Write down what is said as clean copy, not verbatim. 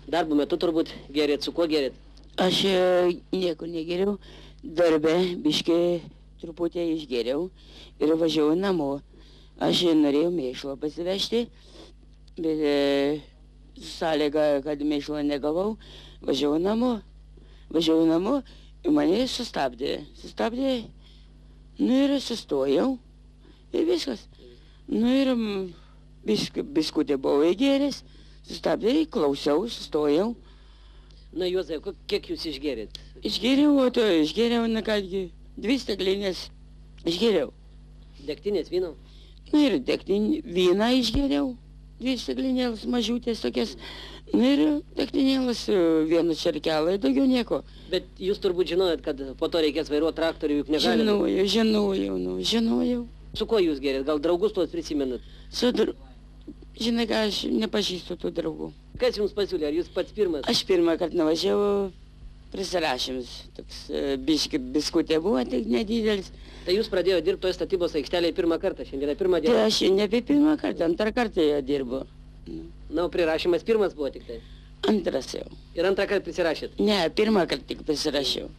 Darbo metu turbūt gerėt, su kuo gerėt? Aš nieko negeriau, darbe biškai truputį išgeriau ir važiavau namo. Aš norėjau mėšlo pasivežti, bet su sąlyga, kad mėšlo negavau, važiavau namo ir mane sustabdė. Nu ir sustojau ir viskas. Nu ir biskutė buvo įgėręs, sustabdė, klausiau, sustojau. Na, Juozai, kiek jūs išgerėt? Išgėriau, na kągi, 2 stiklinės išgėriau. Degtinės vyno? Na ir vyną išgėriau, 2 stiklinėlės mažiutės tokias. Na ir degtinėlės 1 čerkelą ir daugiau nieko. Bet jūs turbūt žinojot, kad po to reikės vairuoti traktorių, juk negalite. Žinojau. Su kuo jūs gerėt? Gal draugus tuos prisimenat? Žinai ką, aš nepažįstu tų draugų. Kas jums pasiūlė? Ar jūs pats pirmas? Aš pirmą kartą nuvažiavau, prisirašymus. Toks biskutė buvo, tik nedidelis. Tai jūs pradėjo dirbti toje statybos aikštelėje pirmą kartą, šiandieną pirmą dieną? Tai aš ne apie pirmą kartą, 2 kartą jau dirbu. Na, o prirašymas pirmas buvo tik tai? Antras jau. Ir 2 kartą prisirašėt? Ne, 1 kartą tik prisirašiau.